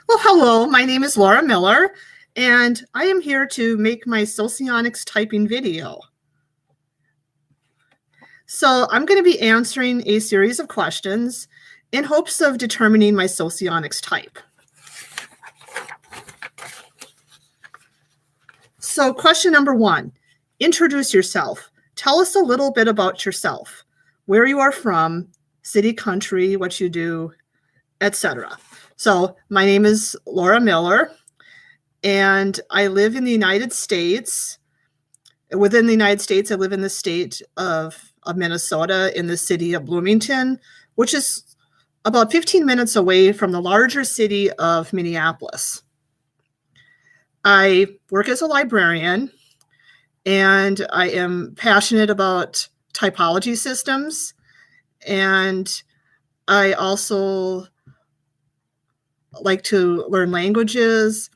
Well, hello, my name is Laura Miller, and I am here to make my Socionics typing video. So I'm going to be answering a series of questions in hopes of determining my Socionics type. So question number 1, introduce yourself. Tell us a little bit about yourself, where you are from, city, country, what you do, etc. So my name is Laura Miller, and I live in the United States. Within the United States, I live in the state of Minnesota, in the city of Bloomington, which is about 15 minutes away from the larger city of Minneapolis. I work as a librarian, and I am passionate about typology systems, and I also like to learn languages,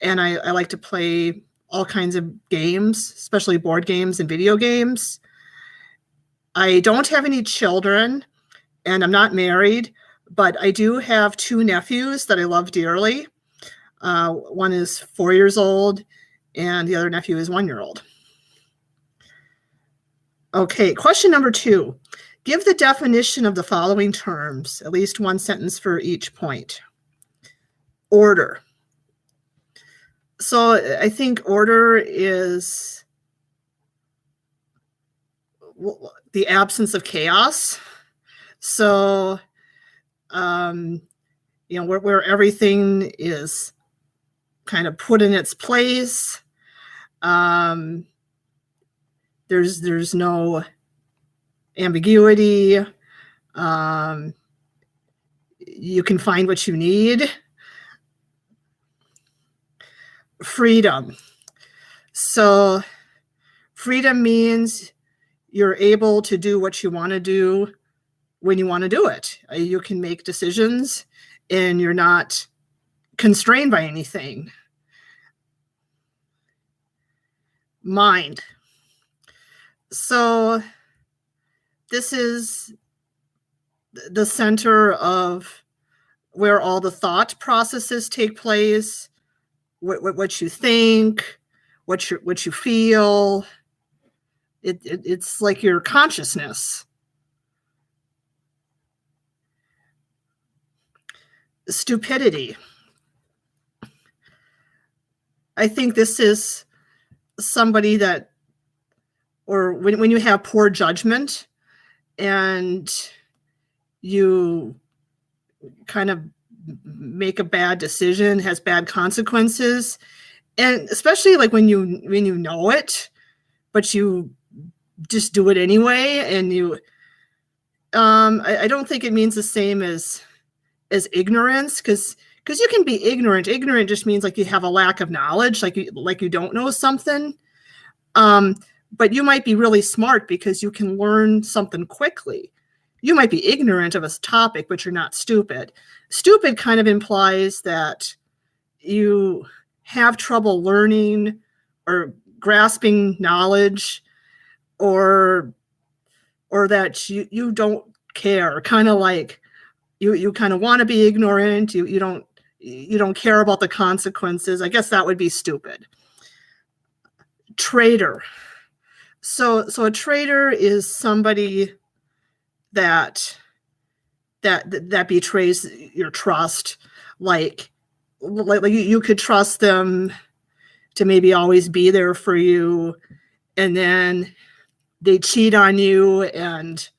and I like to play all kinds of games, especially board games and video games. I don't have any children, and I'm not married, but I do have 2 nephews that I love dearly. One is 4 years old, and the other nephew is 1 year old. Okay, question number 2. Give the definition of the following terms, at least one sentence for each point. Order. So I think order is the absence of chaos. So, where everything is kind of put in its place. There's no ambiguity. You can find what you need. Freedom. So freedom means you're able to do what you want to do when you want to do it. You can make decisions and you're not constrained by anything. Mind. So this is the center of where all the thought processes take place, what you think, what you feel. It's like your consciousness. Stupidity. I think this is somebody that, or when you have poor judgment and you kind of make a bad decision, has bad consequences, and especially like when you know it, but you just do it anyway, and you I don't think it means the same as ignorance, because you can be ignorant. Ignorant just means like you have a lack of knowledge, like you don't know something. But you might be really smart because you can learn something quickly. You might be ignorant of a topic, but you're not stupid. Stupid kind of implies that you have trouble learning or grasping knowledge, or that you don't care, kind of like you kind of want to be ignorant. You don't care about the consequences. I guess that would be stupid. Traitor. So a traitor is somebody that betrays your trust. Like you could trust them to maybe always be there for you, and then they cheat on you and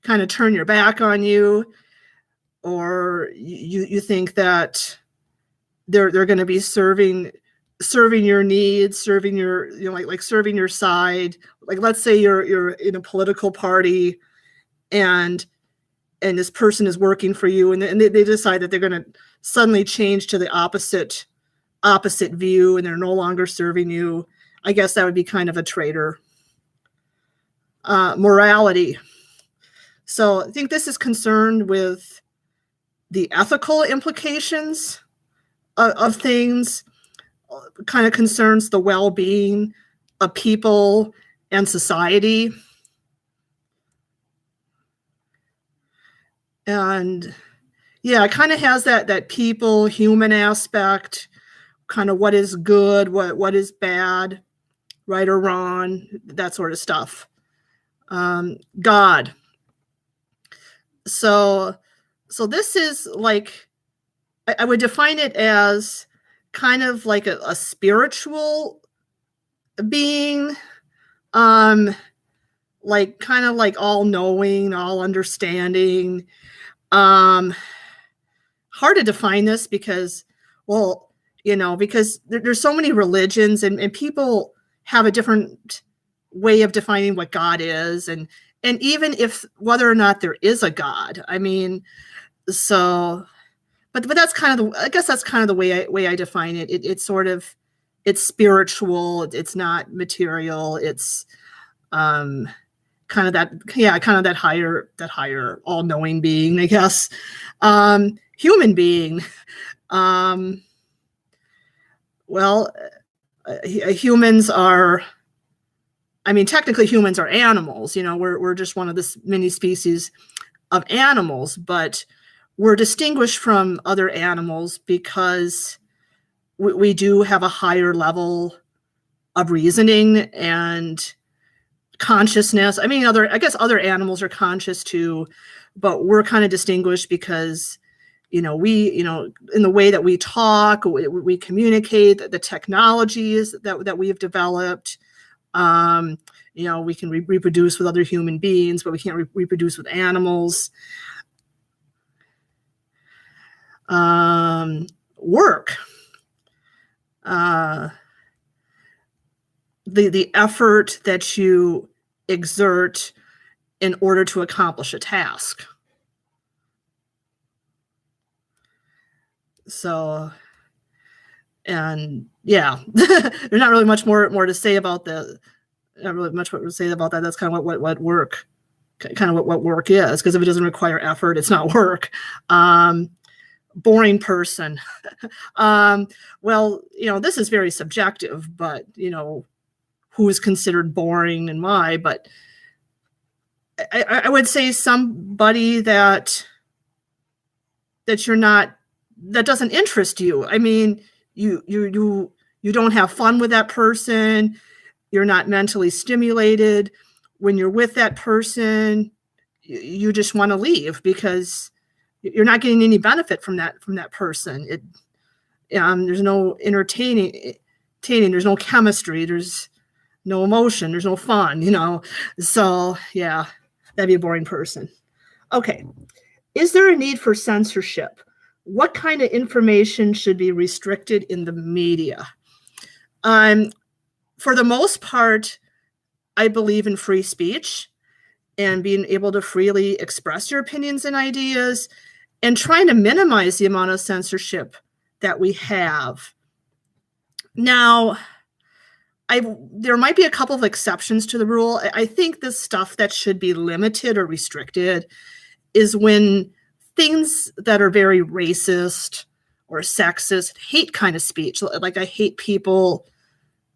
kind of turn your back on you, or you think that they're going to be serving your needs, serving your, like serving your side. Like, let's say you're in a political party and this person is working for you, and they decide that they're going to suddenly change to the opposite view, and they're no longer serving you. I guess that would be kind of a traitor. Morality. So I think this is concerned with the ethical implications of things, kind of concerns the well-being of people and society. And yeah, it kind of has that people, human aspect, kind of what is good, what is bad, right or wrong, that sort of stuff. God. So this is like, I would define it as kind of like a spiritual being, like kind of like all knowing, all understanding. Hard to define this because, well, because there's so many religions and people have a different way of defining what God is, and even if whether or not there is a God. I mean, so, but that's kind of I guess that's kind of the way I define it. It's sort of, it's spiritual. It's not material. It's kind of that higher all-knowing being, I guess. Human being. Well, humans are, I mean, technically humans are animals. We're just one of the many species of animals, but we're distinguished from other animals because we do have a higher level of reasoning and consciousness. I mean, I guess other animals are conscious too, but we're kind of distinguished because, we, in the way that we talk, we communicate, the technologies that we've developed. We can reproduce with other human beings, but we can't reproduce with animals. Work. The effort that you exert in order to accomplish a task. So, and yeah, there's not really much more to say about that. Not really much more to say about that. That's kind of what work, kind of what work is. Because if it doesn't require effort, it's not work. Boring person. Well, this is very subjective, but who is considered boring and why? But I would say somebody that you're not, that doesn't interest you. I mean, you don't have fun with that person. You're not mentally stimulated. When you're with that person, you just want to leave because you're not getting any benefit from that person. There's no entertaining, there's no chemistry, there's no emotion, there's no fun, So yeah, that'd be a boring person. Okay. Is there a need for censorship? What kind of information should be restricted in the media? For the most part, I believe in free speech and being able to freely express your opinions and ideas, and trying to minimize the amount of censorship that we have. Now, there might be a couple of exceptions to the rule. I think the stuff that should be limited or restricted is when things that are very racist or sexist, hate kind of speech, like I hate people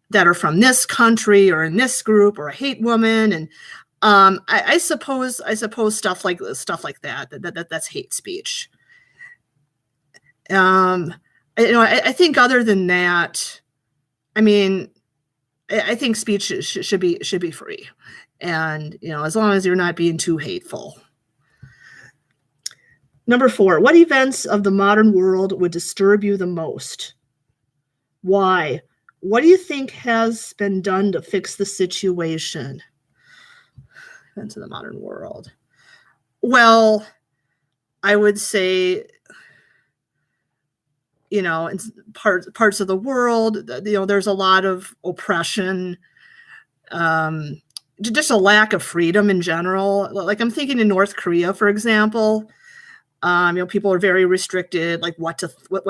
that are from this country or in this group, or I hate women, and I suppose stuff like that's hate speech. I think other than that, I mean, I think speech should be free, and as long as you're not being too hateful. Number 4, what events of the modern world would disturb you the most? Why? What do you think has been done to fix the situation? Events of the modern world. Well, I would say, in parts of the world, there's a lot of oppression, just a lack of freedom in general. Like I'm thinking in North Korea, for example. People are very restricted, like what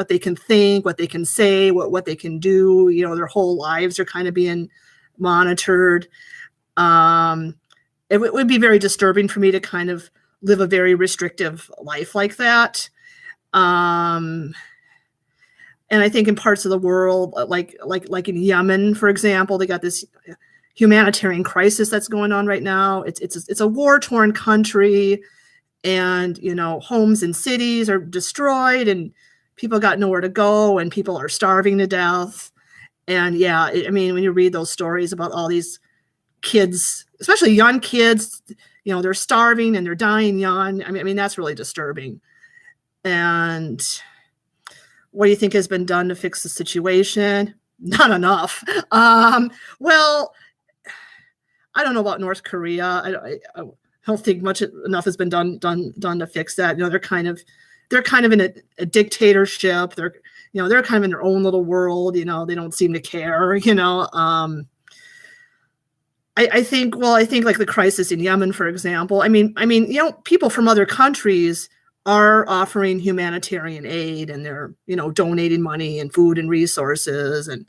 they can think, what they can say, what they can do. Their whole lives are kind of being monitored. It would be very disturbing for me to kind of live a very restrictive life like that. And I think in parts of the world, like in Yemen, for example, they got this humanitarian crisis that's going on right now. It's a war-torn country. and, you know, homes and cities are destroyed and people got nowhere to go and people are starving to death. And yeah, I mean, when you read those stories about all these kids, especially young kids, you know, they're starving and they're dying young. I mean, that's really disturbing. And what do you think has been done to fix the situation? Not enough. Well, I don't know about North Korea. I don't think enough has been done to fix that. You know, they're kind of in a dictatorship. They're kind of in their own little world. You know, they don't seem to care. You know, I think like the crisis in Yemen, for example. I mean, you know, people from other countries are offering humanitarian aid and they're, you know, donating money and food and resources, and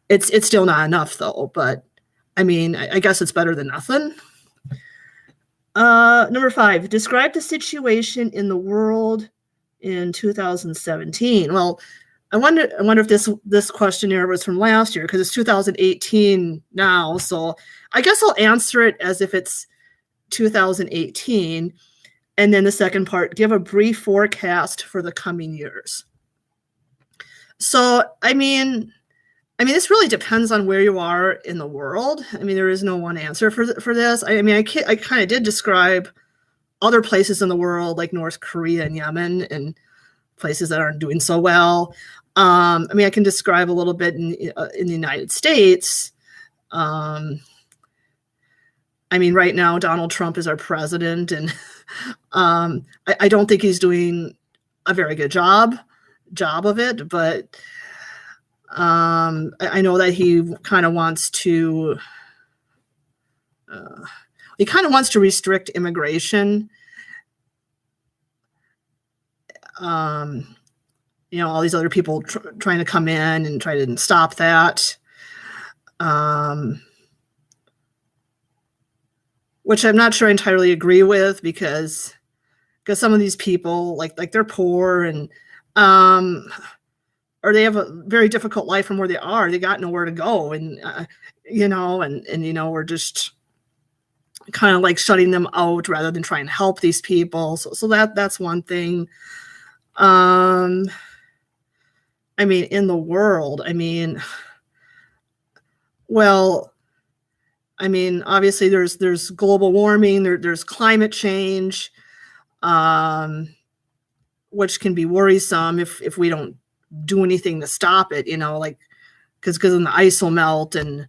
it's still not enough though. But I mean, I guess it's better than nothing. Number 5, describe the situation in the world in 2017. Well, I wonder if this questionnaire was from last year, because it's 2018 now. So I guess I'll answer it as if it's 2018. And then the second part, give a brief forecast for the coming years. So, I mean, this really depends on where you are in the world. I mean, there is no one answer for this. I mean, I kind of did describe other places in the world, like North Korea and Yemen, and places that aren't doing so well. I mean, I can describe a little bit in the United States. I mean, right now, Donald Trump is our president, and I don't think he's doing a very good job of it, but I know that he kind of wants to restrict immigration. You know, all these other people trying to come in and try to stop that. Which I'm not sure I entirely agree with, because some of these people, like they're poor and or they have a very difficult life from where they are. They got nowhere to go, and you know, and you know, we're just kind of like shutting them out rather than trying to help these people. So that's one thing. I mean, in the world, I mean, well, I mean, obviously there's global warming, there's climate change, which can be worrisome if we don't do anything to stop it, you know, like, because then the ice will melt, and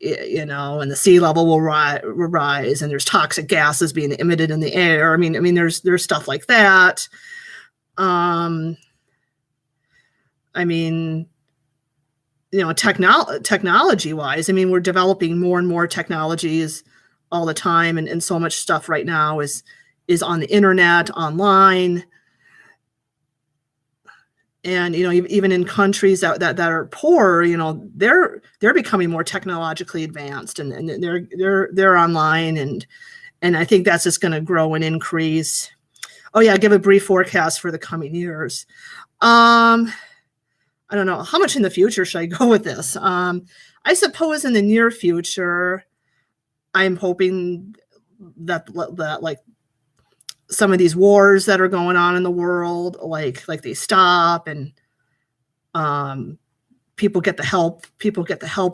you know, and the sea level will rise, and there's toxic gases being emitted in the air. I mean, there's stuff like that. I mean, you know, technology wise, I mean, we're developing more and more technologies all the time, and so much stuff right now is on the internet, online. And, you know, even in countries that are poor, you know, they're becoming more technologically advanced, and they're online, and I think that's just going to grow and increase. Oh yeah, give a brief forecast for the coming years. I don't know, how much in the future should I go with this? I suppose in the near future, I'm hoping that like some of these wars that are going on in the world, like they stop, and people get the help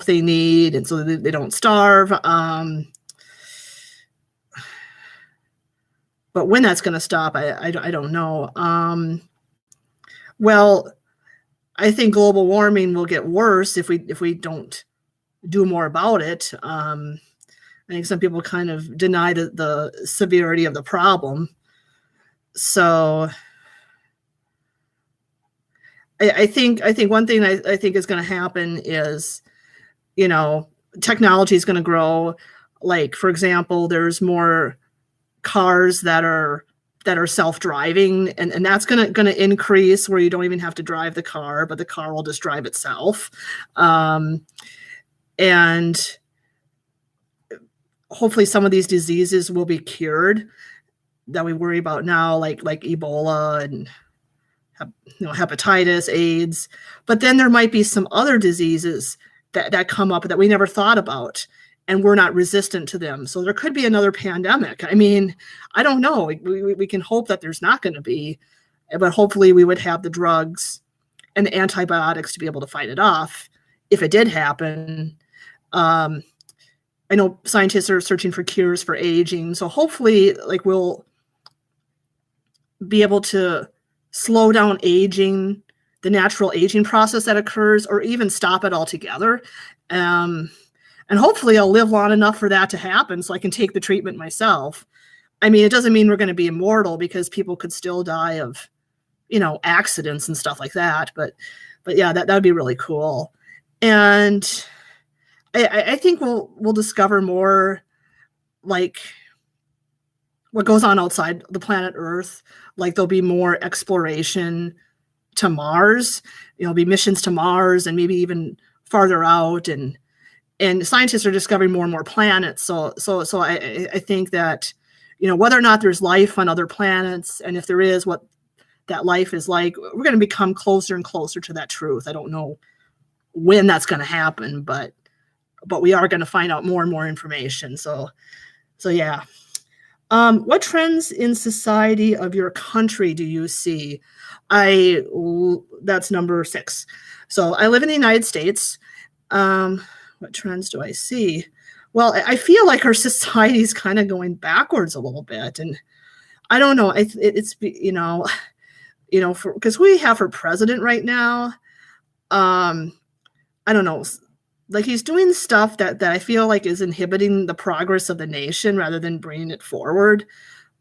they need, and so they don't starve. But when that's going to stop, I don't know. Well, I think global warming will get worse if we don't do more about it. I think some people kind of deny the severity of the problem. So I think one thing I think is going to happen is, you know, technology is going to grow. Like, for example, there's more cars that are self-driving, and that's going to increase, where you don't even have to drive the car, but the car will just drive itself. And hopefully some of these diseases will be cured that we worry about now, like Ebola and, you know, hepatitis, AIDS. But then there might be some other diseases that come up that we never thought about. and we're not resistant to them. So there could be another pandemic. I mean, I don't know. We can hope that there's not going to be, but hopefully we would have the drugs and the antibiotics to be able to fight it off if it did happen. I know scientists are searching for cures for aging. So hopefully, like, we'll be able to slow down aging, the natural aging process that occurs, or even stop it altogether. And hopefully I'll live long enough for that to happen so I can take the treatment myself. I mean, it doesn't mean we're going to be immortal, because people could still die of, accidents and stuff like that. But yeah, that would be really cool. And I think we'll discover more, like, what goes on outside the planet Earth. Like, there'll be more exploration to Mars, be missions to Mars and maybe even farther out. And scientists are discovering more and more planets. So I think that, whether or not there's life on other planets, and if there is, what that life is like, we're going to become closer and closer to that truth. I don't know when that's going to happen, but we are going to find out more and more information. So yeah. What trends in society of your country do you see? That's number 6. So I live in the United States. What trends do I see? Well, I feel like our society is kind of going backwards a little bit, and I don't know. It's because we have her president right now. I don't know. Like, he's doing stuff that I feel like is inhibiting the progress of the nation rather than bringing it forward.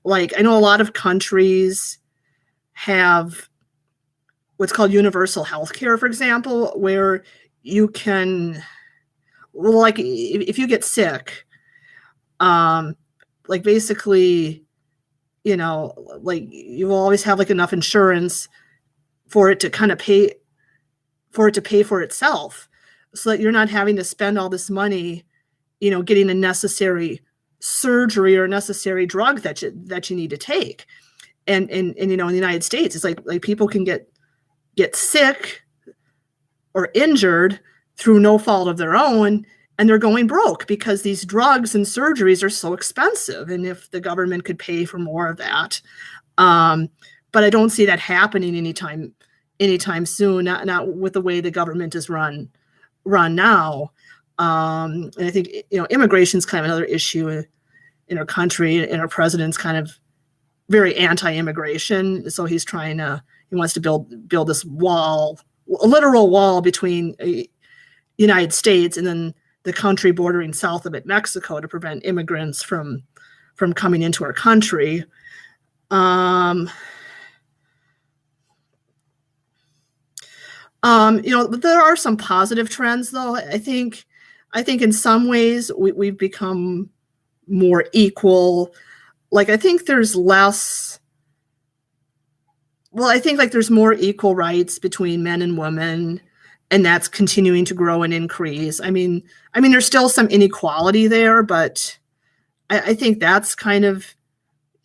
Like, I know a lot of countries have what's called universal health care, for example, where you can, like, if you get sick, like, basically, like, you will always have, like, enough insurance for it to kind of pay for itself, so that you're not having to spend all this money, getting a necessary surgery or a necessary drug that you need to take. And in the United States, it's like people can get sick or injured through no fault of their own, and they're going broke because these drugs and surgeries are so expensive. And if the government could pay for more of that, but I don't see that happening anytime soon. Not with the way the government is run now. And I think, immigration is kind of another issue in our country, and our president's kind of very anti-immigration. So he wants to build this wall, a literal wall between the United States and then the country bordering south of it, Mexico, to prevent immigrants from coming into our country. But there are some positive trends, though. I think in some ways we've become more equal. Like, I think there's less. Well, I think, like, there's more equal rights between men and women, and that's continuing to grow and increase. I mean, there's still some inequality there, but I think that's kind of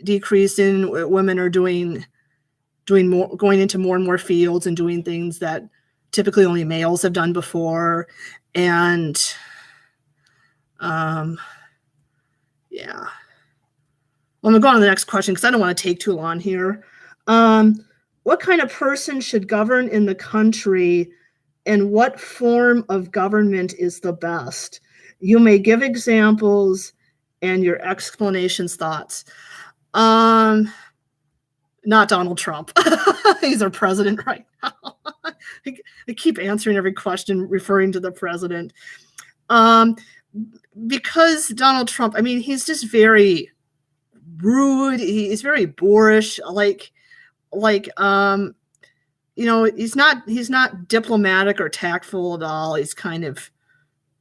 decreasing. Women are doing more, going into more and more fields and doing things that typically only males have done before. And yeah. Well, I'm gonna go on to the next question because I don't want to take too long here. What kind of person should govern in the country, and what form of government is the best? You may give examples and your explanations, thoughts. Not Donald Trump. He's our president right now. I keep answering every question referring to the president. Because Donald Trump, he's just very rude. He's very boorish. He's not diplomatic or tactful at all. He's kind of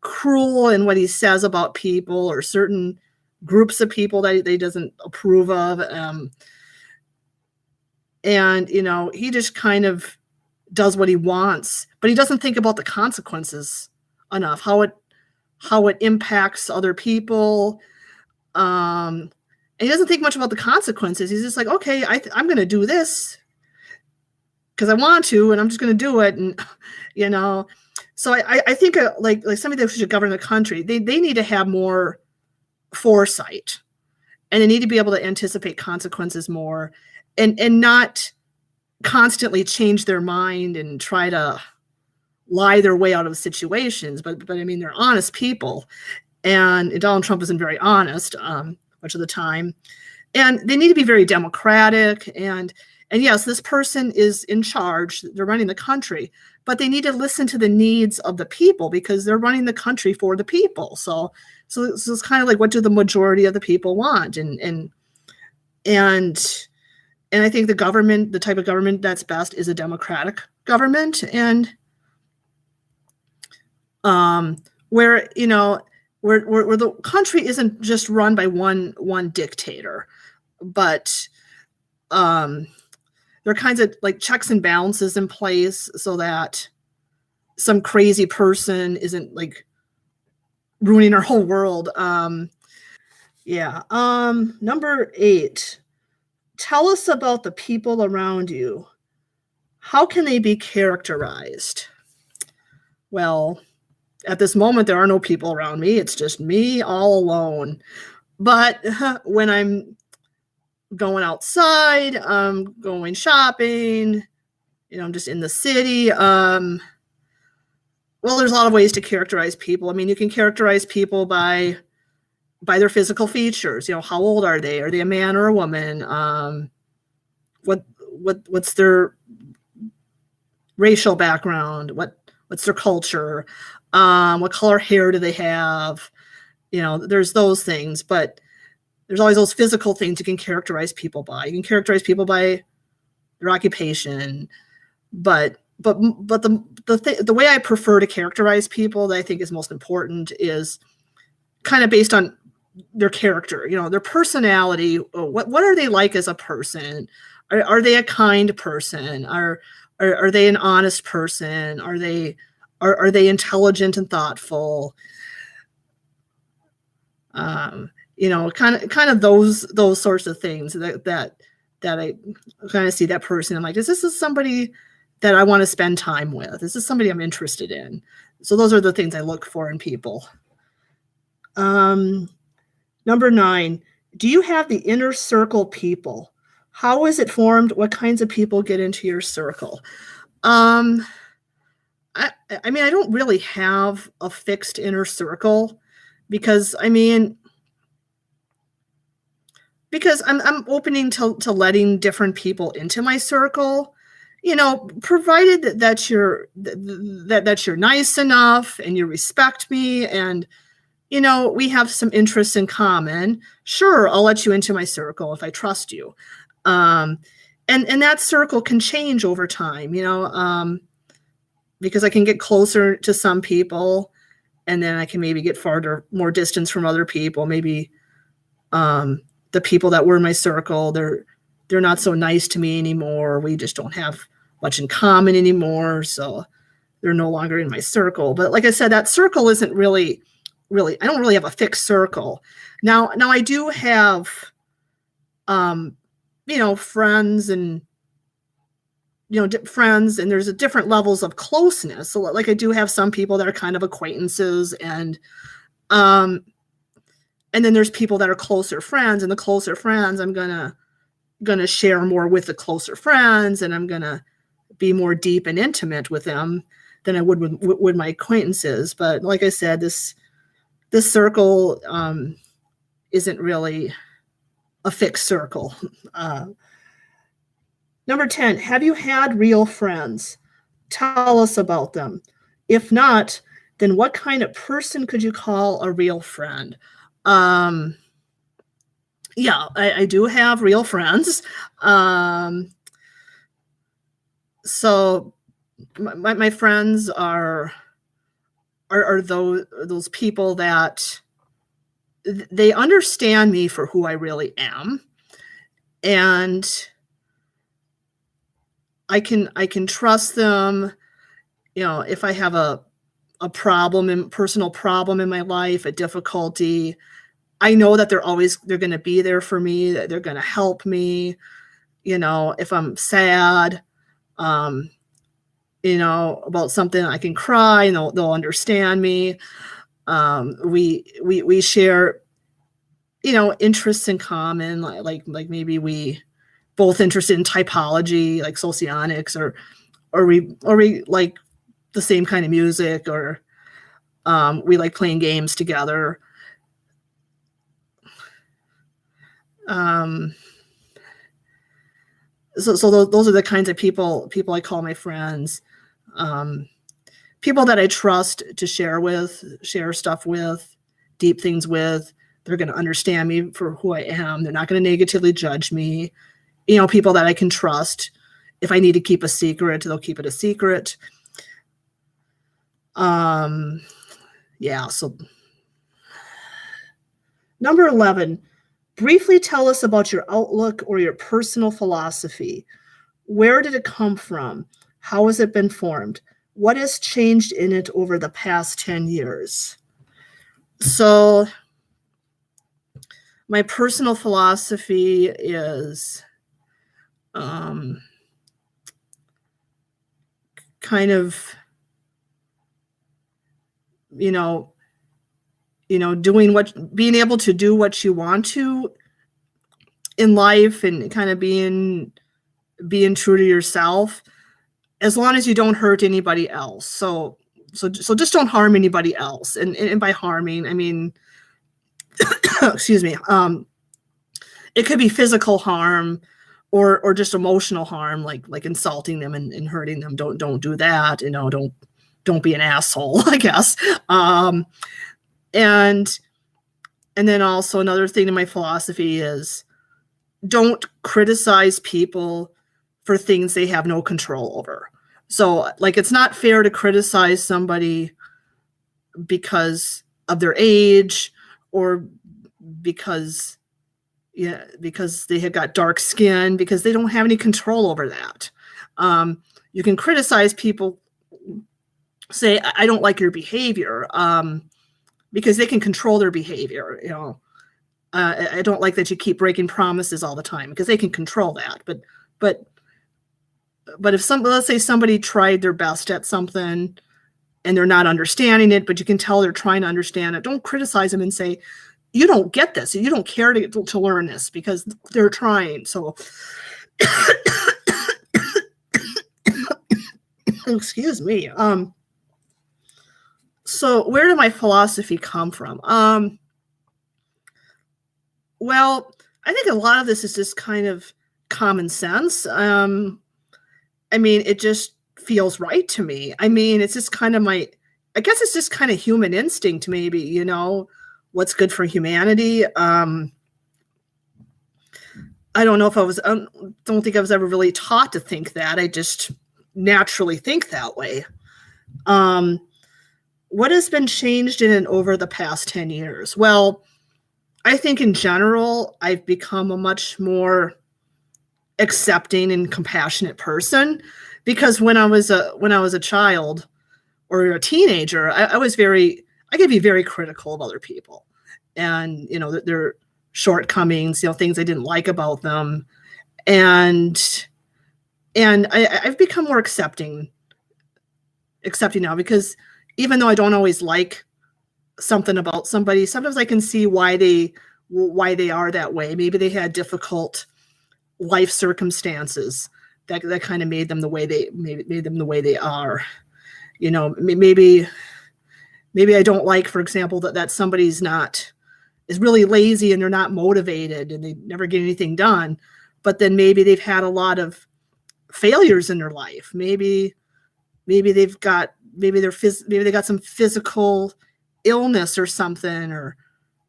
cruel in what he says about people or certain groups of people that he doesn't approve of. And he just kind of does what he wants, but he doesn't think about the consequences enough, how it impacts other people. And he doesn't think much about the consequences. He's just like, okay, I'm going to do this because I want to, and I'm just going to do it. And, So I think like somebody that should govern the country, they need to have more foresight, and they need to be able to anticipate consequences more, and not constantly change their mind and try to lie their way out of situations. But I mean, they're honest people, and Donald Trump isn't very honest much of the time. And they need to be very democratic. And yes, this person is in charge. They're running the country, but they need to listen to the needs of the people, because they're running the country for the people. So it's kind of like, what do the majority of the people want? And I think the government, the type of government that's best, is a democratic government, and where the country isn't just run by one dictator, but there are kinds of like checks and balances in place, so that some crazy person isn't like ruining our whole world. Number 8, tell us about the people around you. How can they be characterized? Well, at this moment, there are no people around me. It's just me all alone. But when I'm going outside, going shopping, I'm just in the city. Well, there's a lot of ways to characterize people. I mean, you can characterize people by their physical features. How old are they? Are they a man or a woman? What's their racial background? What's their culture? What color hair do they have? There's those things, but there's always those physical things you can characterize people by. You can characterize people by their occupation, but the way I prefer to characterize people, that I think is most important, is kind of based on their character, their personality. What are they like as a person? Are they a kind person? Are they an honest person? Are they intelligent and thoughtful? Kind of those sorts of things that I kind of see that person. I'm like, is this somebody that I want to spend time with? Is this somebody I'm interested in? So those are the things I look for in people. Number 9, do you have the inner circle people? How is it formed? What kinds of people get into your circle? I mean, I don't really have a fixed inner circle, because I'm opening to letting different people into my circle, provided that you're nice enough and you respect me, and we have some interests in common. Sure, I'll let you into my circle if I trust you. And that circle can change over time, because I can get closer to some people, and then I can maybe get more distance from other people. Maybe the people that were in my circle, they're not so nice to me anymore. We just don't have much in common anymore, so they're no longer in my circle. But like I said, that circle isn't really, I don't really have a fixed circle. Now I do have, friends and, friends, and there's different levels of closeness. So like I do have some people that are kind of acquaintances, and then there's people that are closer friends, and the closer friends, I'm gonna share more with the closer friends, and I'm gonna be more deep and intimate with them than I would with my acquaintances. But like I said, this circle isn't really a fixed circle. Number 10, have you had real friends? Tell us about them. If not, then what kind of person could you call a real friend? I do have real friends. So my friends are those people that they understand me for who I really am, and I can trust them. If I have a personal problem in my life, a difficulty, I know that they're going to be there for me, that they're going to help me. If I'm sad, about something, I can cry and they'll understand me. We share, interests in common, like maybe we both interested in typology, like Socionics, or we like the same kind of music, or we like playing games together. So those are the kinds of people I call my friends. People that I trust to share stuff with, deep things with. They're going to understand me for who I am. They're not going to negatively judge me. People that I can trust. If I need to keep a secret, they'll keep it a secret. Yeah, so number 11, briefly tell us about your outlook or your personal philosophy. Where did it come from? How has it been formed? What has changed in it over the past 10 years? So my personal philosophy is kind of, being able to do what you want to in life, and kind of being true to yourself, as long as you don't hurt anybody else. So just don't harm anybody else. And by harming, I mean, excuse me, it could be physical harm or just emotional harm, like insulting them and hurting them. Don't do that. Don't be an asshole, I guess. And then also another thing in my philosophy is don't criticize people for things they have no control over. So it's not fair to criticize somebody because of their age, or because they have got dark skin, because they don't have any control over that. You can criticize people, say, I don't like your behavior, because they can control their behavior. I don't like that you keep breaking promises all the time, because they can control that. But if let's say somebody tried their best at something and they're not understanding it, but you can tell they're trying to understand it, don't criticize them and say, you don't get this, you don't care to learn this, because they're trying. So excuse me. So where did my philosophy come from? Well, I think a lot of this is just kind of common sense. I mean, it just feels right to me. I mean, it's just kind of I guess it's just kind of human instinct, maybe, what's good for humanity. I don't know if I don't think I was ever really taught to think that. I just naturally think that way. What has been changed in and over the past 10 years? Well, I think in general, I've become a much more accepting and compassionate person, because when I was a child or a teenager, I could be very critical of other people, and their shortcomings, things I didn't like about them, and I've become more accepting now, because even though I don't always like something about somebody, sometimes I can see why they are that way. Maybe they had difficult life circumstances that kind of made them the way they are. Maybe I don't like, for example, that somebody's is really lazy and they're not motivated and they never get anything done. But then maybe they've had a lot of failures in their life. Maybe they got some physical illness or something, or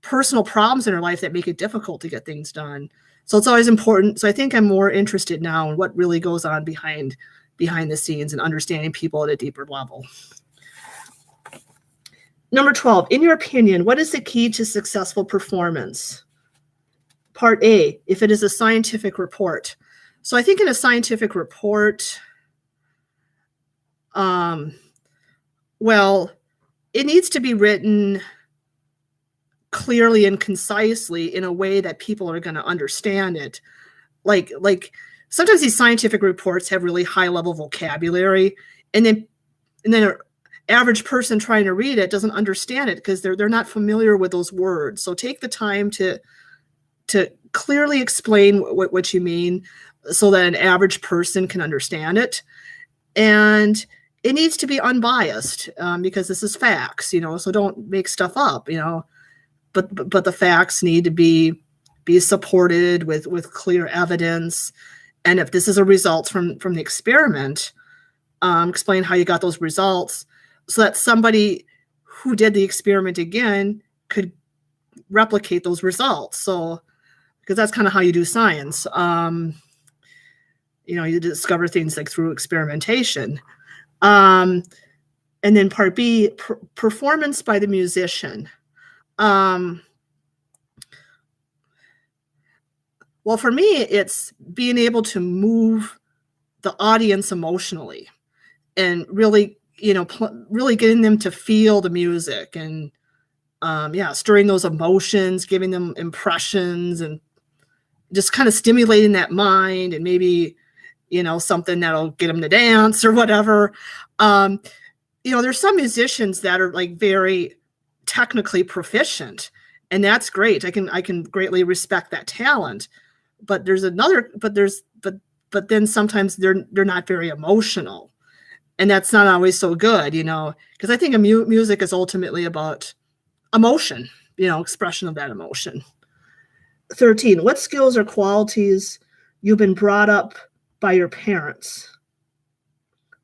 personal problems in their life that make it difficult to get things done. So it's always important. So I think I'm more interested now in what really goes on behind the scenes and understanding people at a deeper level. Number 12, in your opinion, what is the key to successful performance? Part A, if it is a scientific report. So I think in a scientific report, well, it needs to be written clearly and concisely in a way that people are going to understand it. Like sometimes these scientific reports have really high level vocabulary, and then an average person trying to read it doesn't understand it because they're not familiar with those words. So take the time to clearly explain what you mean so that an average person can understand it. And it needs to be unbiased because this is facts, so don't make stuff up, but the facts need to be supported with clear evidence. And if this is a result from the experiment, explain how you got those results so that somebody who did the experiment again could replicate those results. So, because that's kind of how you do science. You discover things like through experimentation. And then part B, performance by the musician. Well, for me, it's being able to move the audience emotionally and really, really getting them to feel the music and, stirring those emotions, giving them impressions and just kind of stimulating that mind and maybe, something that'll get them to dance or whatever. There's some musicians that are like very technically proficient, and that's great. I can greatly respect that talent. But then sometimes they're not very emotional, and that's not always so good, because I think music is ultimately about emotion, expression of that emotion. 13, what skills or qualities you've been brought up by your parents?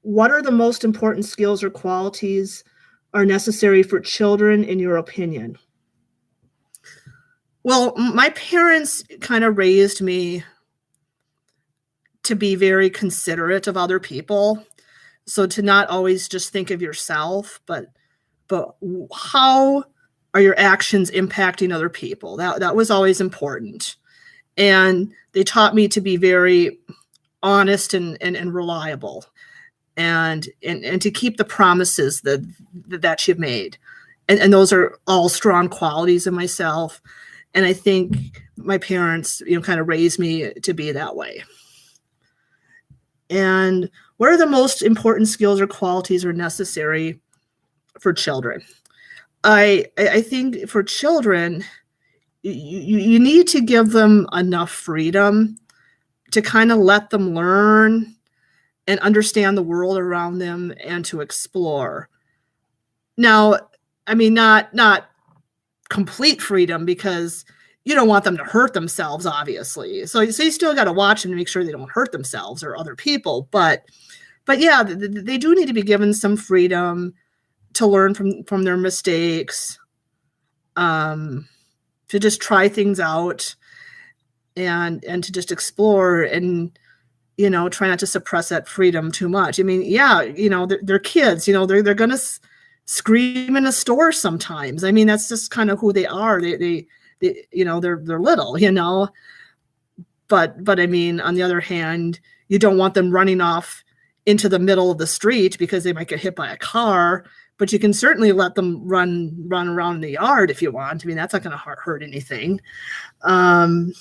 What are the most important skills or qualities are necessary for children, in your opinion? Well, my parents kind of raised me to be very considerate of other people. So to not always just think of yourself, but how are your actions impacting other people? That was always important. And they taught me to be very honest and reliable and to keep the promises that you've made. And those are all strong qualities in myself. And I think my parents, kind of raised me to be that way. And what are the most important skills or qualities are necessary for children? I think for children, you need to give them enough freedom to kind of let them learn and understand the world around them and to explore. Now, I mean, not complete freedom, because you don't want them to hurt themselves, obviously. So you still got to watch them to make sure they don't hurt themselves or other people. But yeah, they do need to be given some freedom to learn from their mistakes, to just try things out and to just explore and, try not to suppress that freedom too much. I mean, yeah, they're kids, they're going to scream in a store sometimes. I mean, that's just kind of who they are. They're little, but I mean, on the other hand, you don't want them running off into the middle of the street because they might get hit by a car, but you can certainly let them run around the yard if you want. I mean, that's not going to hurt anything. And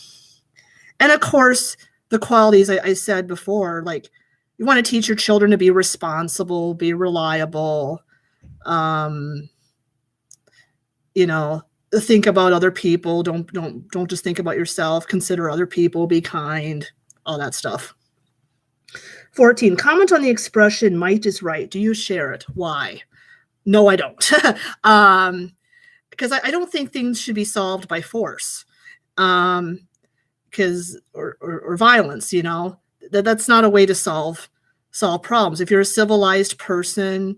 of course, the qualities I said before, like you want to teach your children to be responsible, be reliable, think about other people. Don't just think about yourself. Consider other people. Be kind. All that stuff. 14. Comment on the expression "might is right." Do you share it? Why? No, I don't. Because I don't think things should be solved by force. Or violence. That's not a way to solve problems. If you're a civilized person,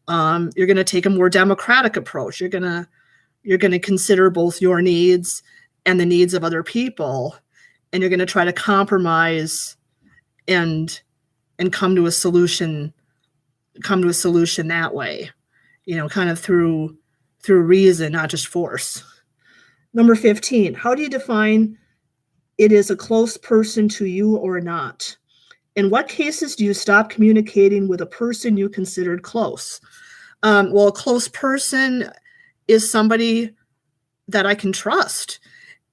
you're going to take a more democratic approach. You're going to consider both your needs and the needs of other people, and you're going to try to compromise and come to a solution that way, kind of through reason, not just force. Number 15, how do you define it is a close person to you or not? In what cases do you stop communicating with a person you considered close? Well, a close person is somebody that I can trust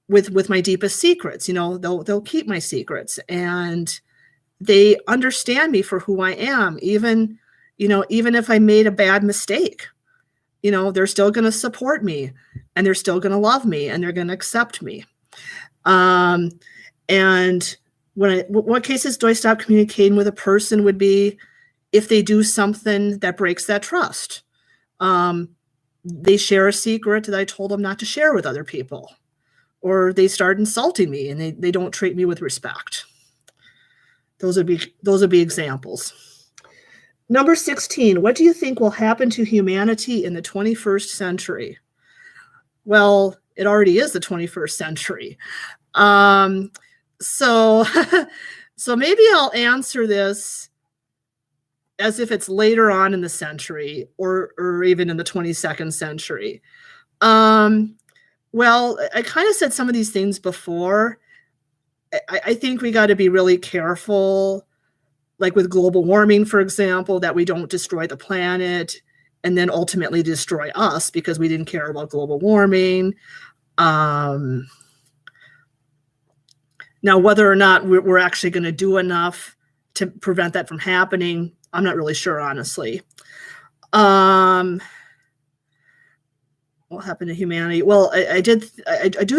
with my deepest secrets. They'll keep my secrets, and they understand me for who I am, even even if I made a bad mistake, they're still going to support me, and they're still going to love me, and they're going to accept me. And what cases do I stop communicating with a person would be if they do something that breaks that trust. They share a secret that I told them not to share with other people, or they start insulting me and they don't treat me with respect. Those would be examples. Number 16, what do you think will happen to humanity in the 21st century? Well, it already is the 21st century. So maybe I'll answer this as if it's later on in the century or even in the 22nd century. Well, I kind of said some of these things before. I think we got to be really careful, like with global warming, for example, that we don't destroy the planet and then ultimately destroy us because we didn't care about global warming. Now, whether or not we're actually going to do enough to prevent that from happening, I'm not really sure, honestly. What happened to humanity? Well, I do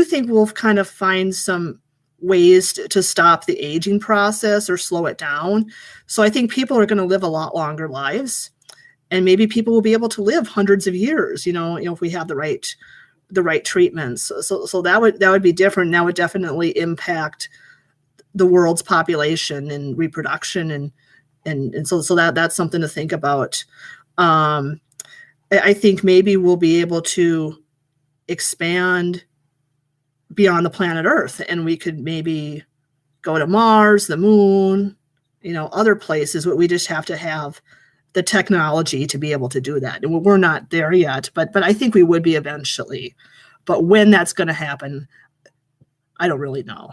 think we'll kind of find some ways to stop the aging process or slow it down. So I think people are going to live a lot longer lives, and maybe people will be able to live hundreds of years, if we have the right treatments. So that would be different. That would definitely impact the world's population and reproduction, and so that's something to think about. I think maybe we'll be able to expand beyond the planet Earth, and we could maybe go to Mars, the moon, other places. But we just have to have the technology to be able to do that. And we're not there yet, but I think we would be eventually. But when that's going to happen, I don't really know.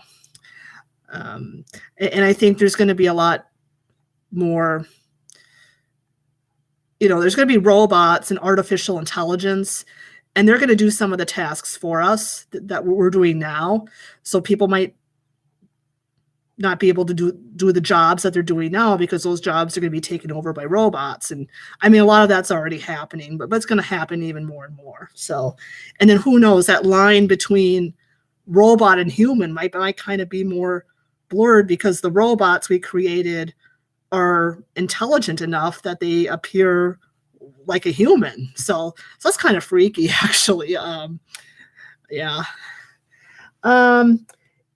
And I think there's going to be a lot more, there's going to be robots and artificial intelligence, and they're going to do some of the tasks for us that we're doing now. So people might not be able to do the jobs that they're doing now because those jobs are going to be taken over by robots. And I mean, a lot of that's already happening, but it's going to happen even more and more. So, and then who knows, that line between robot and human might kind of be more blurred because the robots we created are intelligent enough that they appear like a human. So that's kind of freaky, actually.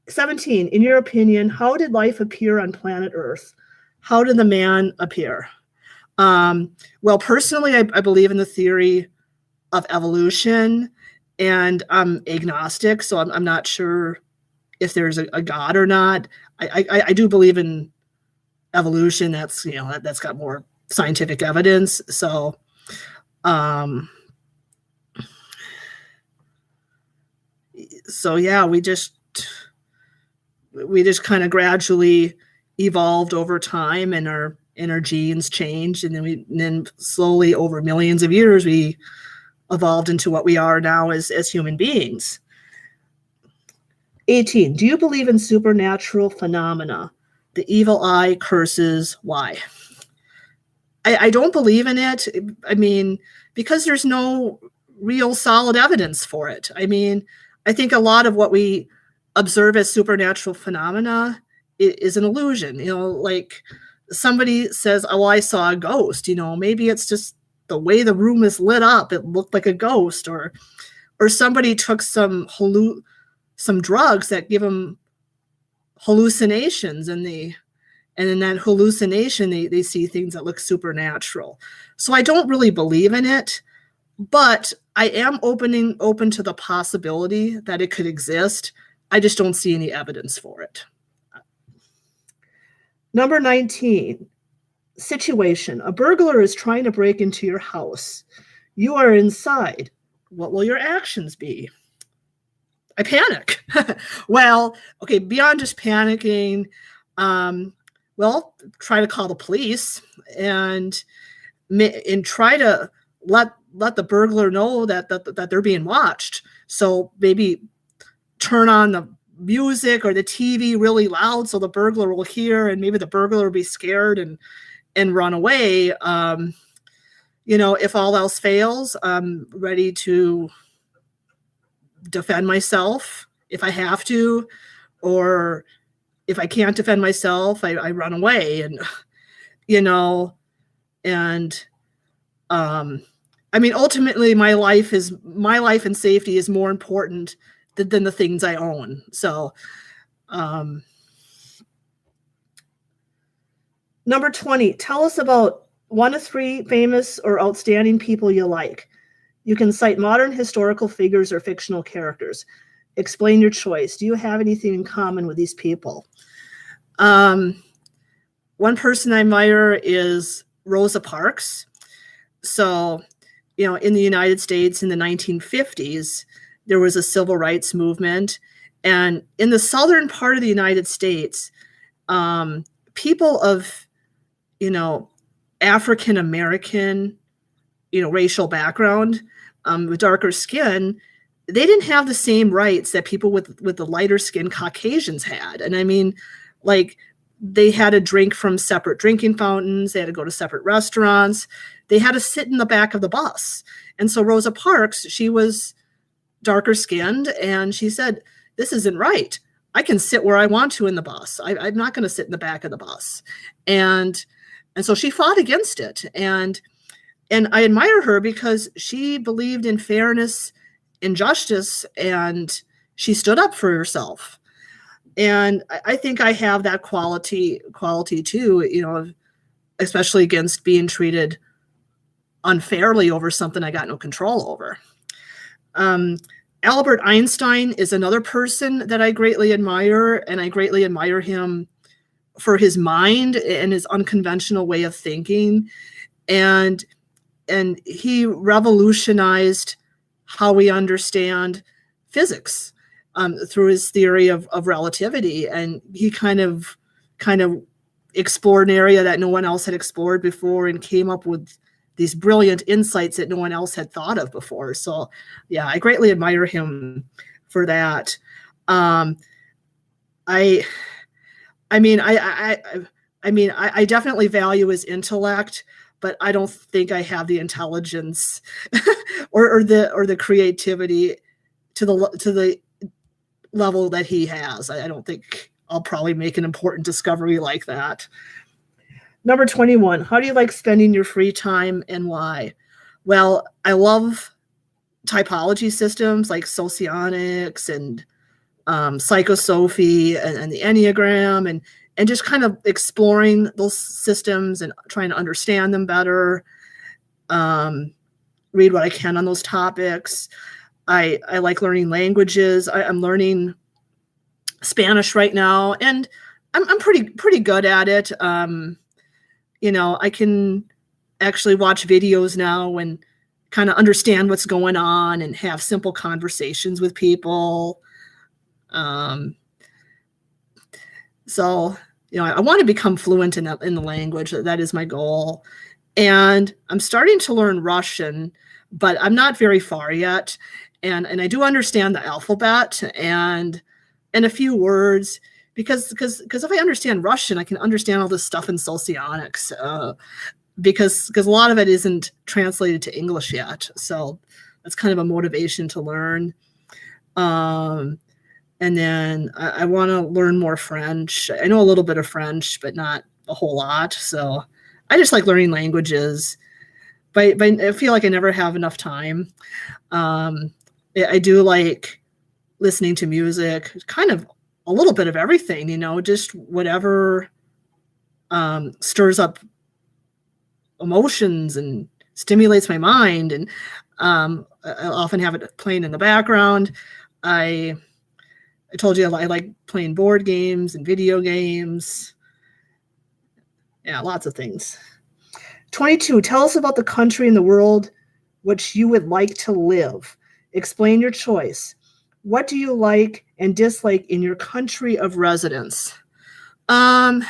17, in your opinion, how did life appear on planet Earth? How did the man appear? Well, personally, I believe in the theory of evolution, and I'm agnostic, so I'm not sure if there's a God or not. I do believe in evolution. That's, that's got more scientific evidence. So, yeah, we just kind of gradually evolved over time, and our genes changed, and then slowly over millions of years we evolved into what we are now as human beings. 18, do you believe in supernatural phenomena? The evil eye, curses, why? I don't believe in it. I mean, because there's no real solid evidence for it. I mean, I think a lot of what we observe as supernatural phenomena is an illusion. Like somebody says, oh, I saw a ghost. Maybe it's just the way the room is lit up. It looked like a ghost, or somebody took some drugs that give them hallucinations, and in that hallucination, they see things that look supernatural. So I don't really believe in it, but I am open to the possibility that it could exist. I just don't see any evidence for it. Number 19, situation. A burglar is trying to break into your house. You are inside. What will your actions be? I panic. Well, okay, beyond just panicking, well, try to call the police and try to let the burglar know that they're being watched. So maybe turn on the music or the TV really loud so the burglar will hear, and maybe the burglar will be scared and and run away. If all else fails, I'm ready to defend myself if I have to, or if I can't defend myself, I run away. And, ultimately my life and safety is more important than the things I own. So, number 20, tell us about 1 to 3 famous or outstanding people you like. You can cite modern historical figures or fictional characters. Explain your choice. Do you have anything in common with these people? One person I admire is Rosa Parks. So, in the United States in the 1950s, there was a civil rights movement. And in the southern part of the United States, people of, African-American, racial background, with darker skin, they didn't have the same rights that people with the lighter skin Caucasians had. And I mean, like, they had to drink from separate drinking fountains. They had to go to separate restaurants. They had to sit in the back of the bus. And so Rosa Parks, she was darker skinned, and she said, this isn't right. I can sit where I want to in the bus. I'm not going to sit in the back of the bus. And so she fought against it. And I admire her because she believed in fairness and justice, and she stood up for herself. And I think I have that quality too, especially against being treated unfairly over something I got no control over. Albert Einstein is another person that I greatly admire, and I greatly admire him for his mind and his unconventional way of thinking. And he revolutionized how we understand physics through his theory of relativity. And he kind of explored an area that no one else had explored before and came up with these brilliant insights that no one else had thought of before. So yeah, I greatly admire him for that. I definitely value his intellect, but I don't think I have the intelligence or the creativity to the level that he has. I don't think I'll probably make an important discovery like that. Number 21, how do you like spending your free time and why? Well, I love typology systems like Socionics and psychosophy and the Enneagram, and just kind of exploring those systems and trying to understand them better. Read what I can on those topics. I like learning languages. I'm learning Spanish right now, and I'm pretty good at it. I can actually watch videos now and kind of understand what's going on and have simple conversations with people. So, I want to become fluent in the language. That is my goal. And I'm starting to learn Russian, but I'm not very far yet. And I do understand the alphabet and a few words, because if I understand Russian, I can understand all this stuff in Socionics, because a lot of it isn't translated to English yet. So that's kind of a motivation to learn. And then I want to learn more French. I know a little bit of French, but not a whole lot. So I just like learning languages, but I feel like I never have enough time. I do like listening to music, kind of a little bit of everything, just whatever stirs up emotions and stimulates my mind. And I often have it playing in the background. I told you I like playing board games and video games. Yeah, lots of things. 22, tell us about the country in the world which you would like to live. Explain your choice. What do you like and dislike in your country of residence? Well,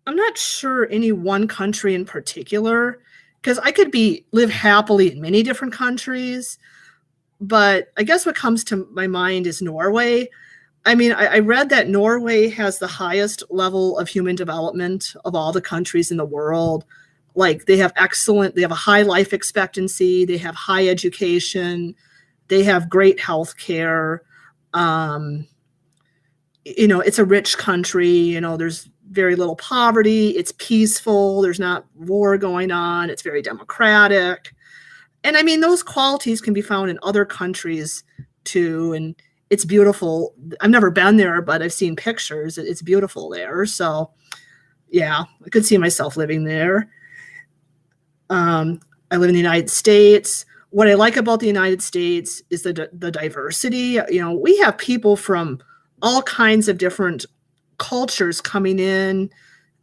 I'm not sure any one country in particular, because I could live happily in many different countries. But I guess what comes to my mind is Norway. I mean, I read that Norway has the highest level of human development of all the countries in the world. Like they have a high life expectancy, they have high education, they have great health care. It's a rich country, there's very little poverty, it's peaceful, there's not war going on, it's very democratic. And I mean, those qualities can be found in other countries too. And it's beautiful. I've never been there, but I've seen pictures. It's beautiful there. So yeah, I could see myself living there. I live in the United States. What I like about the United States is the diversity. We have people from all kinds of different cultures coming in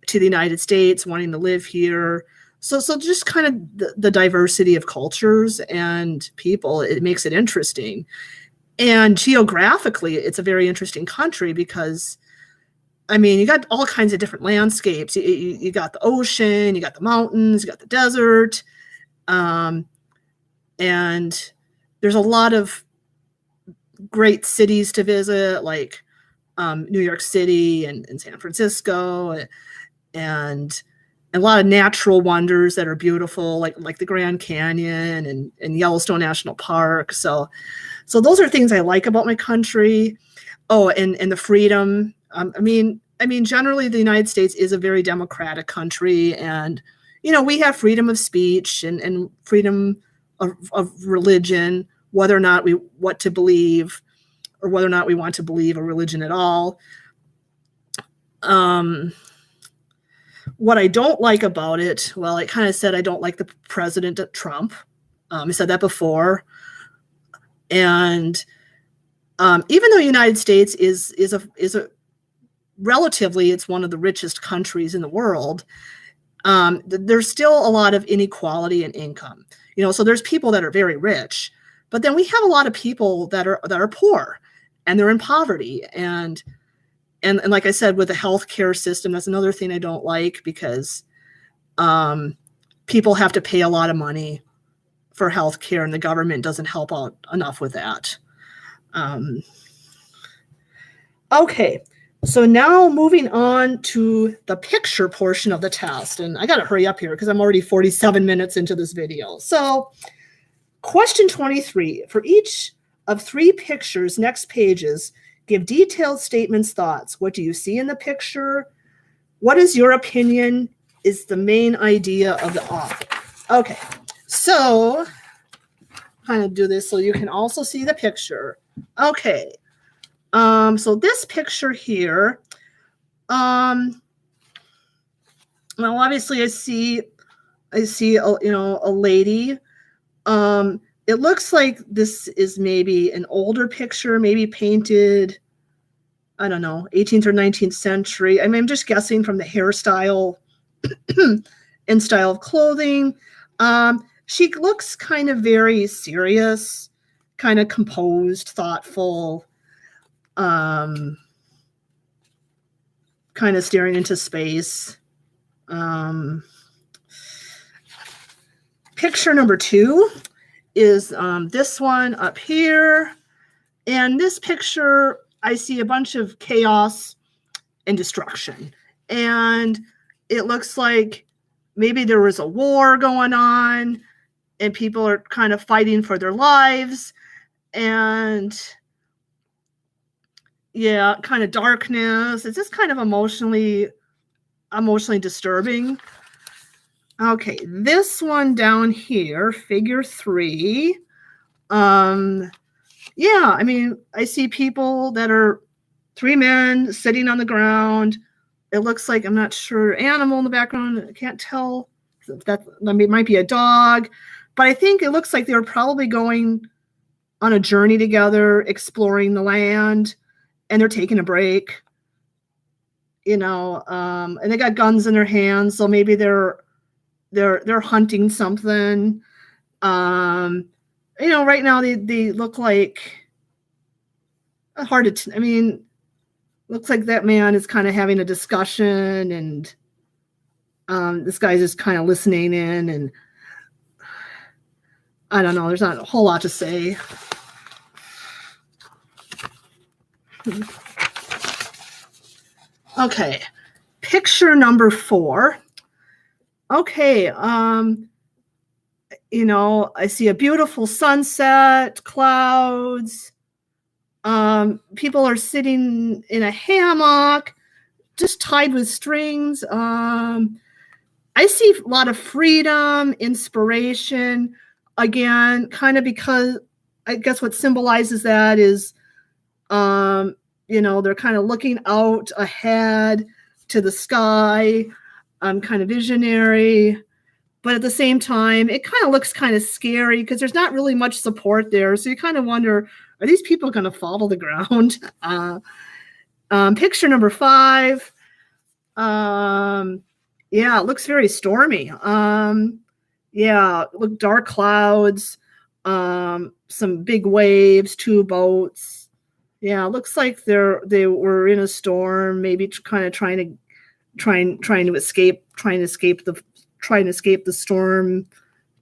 to the United States, wanting to live here. So just kind of the diversity of cultures and people, it makes it interesting. And geographically, it's a very interesting country because, I mean, you got all kinds of different landscapes. You got the ocean, you got the mountains, you got the desert. And there's a lot of great cities to visit, like New York City and San Francisco, and a lot of natural wonders that are beautiful, like the Grand Canyon and Yellowstone National Park. So those are things I like about my country. Oh, and the freedom. I mean, generally the United States is a very democratic country, and we have freedom of speech and freedom of religion, whether or not what to believe, or whether or not we want to believe a religion at all. What I don't like about it, well, I kind of said I don't like the President Trump. I said that before. And even though the United States is a relatively, it's one of the richest countries in the world, there's still a lot of inequality in income. So there's people that are very rich, but then we have a lot of people that are poor, and they're in poverty. And like I said, with the healthcare system, that's another thing I don't like, because people have to pay a lot of money for healthcare, and the government doesn't help out enough with that. Okay, so now moving on to the picture portion of the test. And I got to hurry up here because I'm already 47 minutes into this video. So question 23, for each of 3 pictures, next pages, give detailed statements, thoughts. What do you see in the picture? What is your opinion is the main idea of the author? Okay, so kind of do this so you can also see the picture. Okay, so this picture here, well, obviously I see a lady. It looks like this is maybe an older picture, maybe painted, I don't know, 18th or 19th century. I mean, I'm just guessing from the hairstyle and style of clothing. She looks kind of very serious, kind of composed, thoughtful, kind of staring into space. Picture number 2 is this one up here. And this picture, I see a bunch of chaos and destruction. And it looks like maybe there was a war going on and people are kind of fighting for their lives. And yeah, kind of darkness. It's just kind of emotionally disturbing. Okay, this one down here, figure 3. Yeah, I mean, I see people that are 3 men sitting on the ground. It looks like, I'm not sure, animal in the background. I can't tell if that might be a dog. But I think it looks like they were probably going on a journey together, exploring the land, and they're taking a break. And they got guns in their hands, so maybe they're hunting something. Right now they look like looks like that man is kind of having a discussion, and this guy's just kind of listening in, and I don't know, there's not a whole lot to say. Okay, picture number 4. Okay, you know, I see a beautiful sunset, clouds. People are sitting in a hammock, just tied with strings. I see a lot of freedom, inspiration. Again, kind of because I guess what symbolizes that is, you know, they're kind of looking out ahead to the sky, kind of visionary. But at the same time, it kind of looks kind of scary because there's not really much support there. So you kind of wonder, are these people going to fall to the ground? Picture number 5. Yeah, it looks very stormy. Yeah, look, dark clouds, some big waves, 2 boats. Yeah, it looks like they were in a storm, maybe kind of trying to escape the storm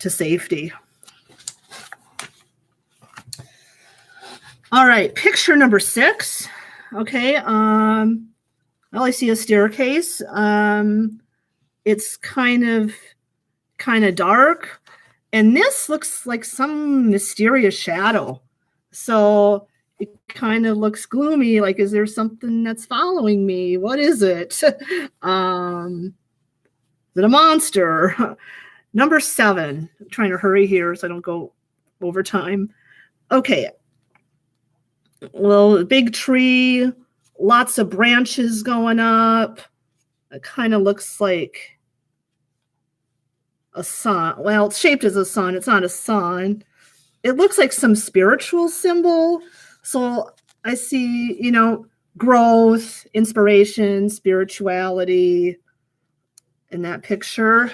to safety. All right, picture number 6. Okay, well, I see a staircase. It's kind of dark, and this looks like some mysterious shadow. So it kind of looks gloomy, like, is there something that's following me? What is it? Is it a monster? Number 7. I'm trying to hurry here so I don't go over time. Okay. Well, a big tree, lots of branches going up. It kind of looks like a sun. Well, it's shaped as a sun. It's not a sun. It looks like some spiritual symbol. So I see, you know, growth, inspiration, spirituality in that picture.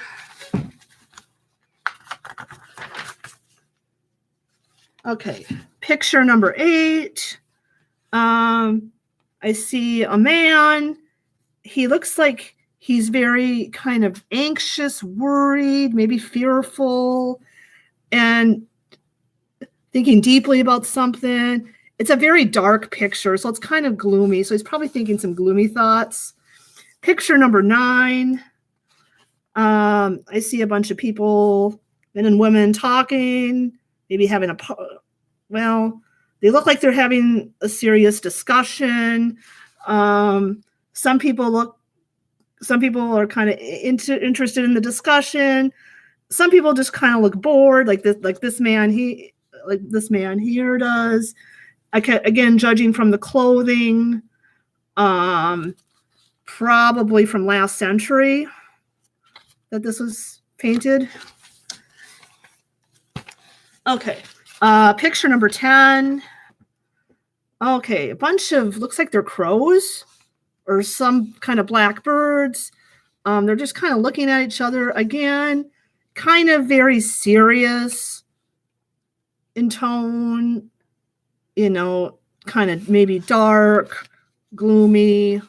Okay, picture number 8. I see a man. He looks like he's very kind of anxious, worried, maybe fearful, and thinking deeply about something. It's a very dark picture, so it's kind of gloomy. So he's probably thinking some gloomy thoughts. Picture number 9. I see a bunch of people, men and women, talking, maybe having well, they look like they're having a serious discussion. Some people are kind of interested in the discussion. Some people just kind of look bored, like this man here does. Again, judging from the clothing, probably from last century that this was painted. Okay, picture number 10. Okay, a bunch of, looks like they're crows or some kind of blackbirds. They're just kind of looking at each other. Again, kind of very serious in tone, you know, kind of maybe dark, gloomy.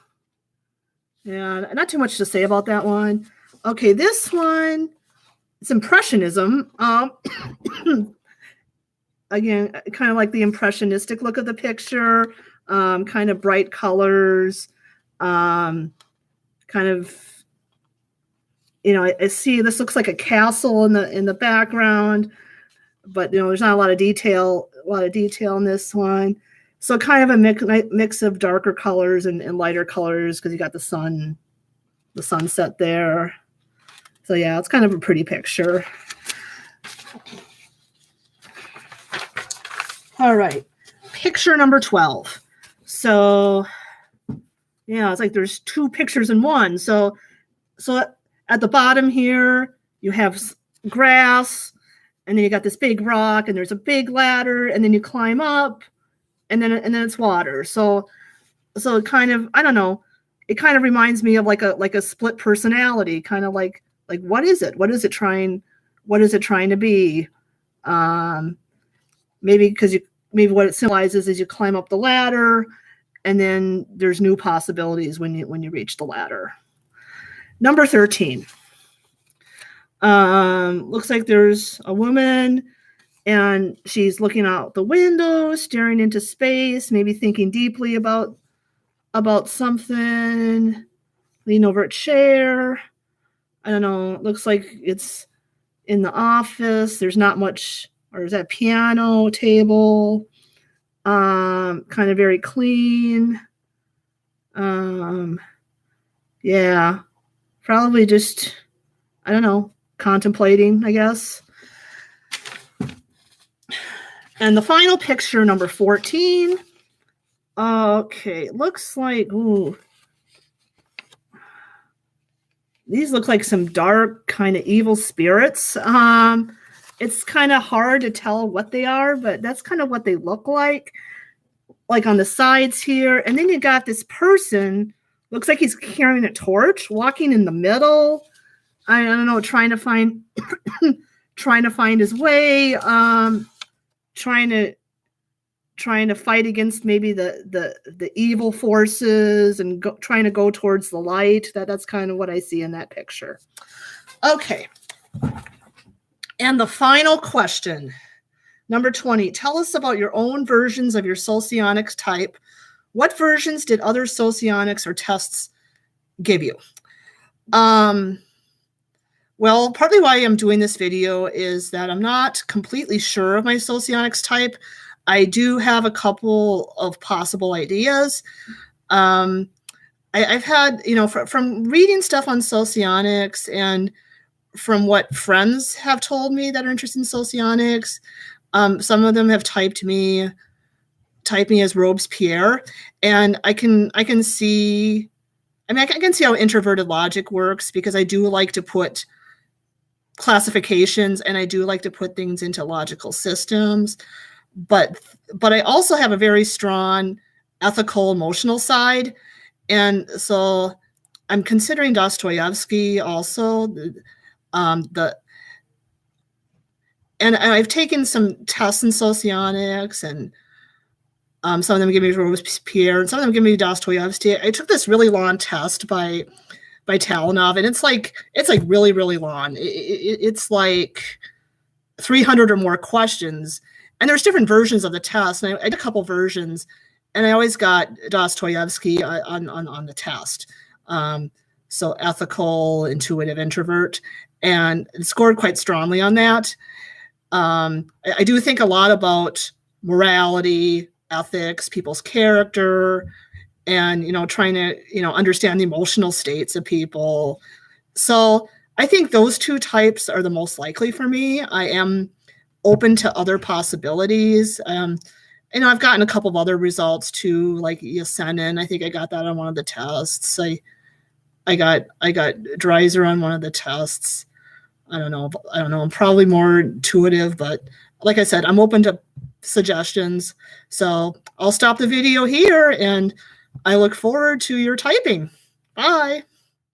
Yeah, not too much to say about that one. Okay, this one, it's Impressionism. Again, kind of like the impressionistic look of the picture, kind of bright colors, kind of, you know, I see this looks like a castle in the background, but, you know, there's not a lot of detail in this one. So kind of a mix of darker colors and lighter colors because you got the sunset there. So yeah, it's kind of a pretty picture. All right, picture number 12. So yeah, it's like there's 2 pictures in one. So at the bottom here, you have grass, and then you got this big rock, and there's a big ladder, and then you climb up, and then it's water. So it kind of, I don't know, it kind of reminds me of like a split personality, kind of like what is it? What is it trying to be? Maybe what it symbolizes is you climb up the ladder, and then there's new possibilities when you reach the ladder. Number 13. Looks like there's a woman, and she's looking out the window, staring into space, maybe thinking deeply about about something, lean over a chair. I don't know, it looks like it's in the office. There's not much, or is that piano table? Kind of very clean. Yeah, probably just, I don't know, contemplating, I guess. And the final picture, number 14. Okay, looks like, ooh. These look like some dark, kind of evil spirits. It's kind of hard to tell what they are, but that's kind of what they look like on the sides here. And then you got this person, looks like he's carrying a torch, walking in the middle. I don't know, trying to find his way, trying to fight against maybe the evil forces and trying to go towards the light. That's kind of what I see in that picture. Okay. And the final question, number 20, tell us about your own versions of your Socionics type. What versions did other Socionics or tests give you? Well, partly why I'm doing this video is that I'm not completely sure of my Socionics type. I do have a couple of possible ideas. I've had, from reading stuff on Socionics and from what friends have told me that are interested in Socionics, some of them have typed me as Robespierre, and I can see, I can see how introverted logic works, because I do like to put classifications and I do like to put things into logical systems. But I also have a very strong ethical, emotional side. And so I'm considering Dostoevsky also. And I've taken some tests in Socionics, and some of them give me Robespierre, and some of them give me Dostoevsky. I took this really long test by Talanov, and it's like really, really long. It's like 300 or more questions. And there's different versions of the test. And I did a couple versions, and I always got Dostoevsky on the test. So ethical, intuitive, introvert, and it scored quite strongly on that. I do think a lot about morality, ethics, people's character, and, trying to, understand the emotional states of people. So I think those two types are the most likely for me. I am open to other possibilities. I've gotten a couple of other results too, like Yesenin. I think I got that on one of the tests. I got Dreiser on one of the tests. I don't know. I'm probably more intuitive, but like I said, I'm open to suggestions. So I'll stop the video here, and I look forward to your typing. Bye.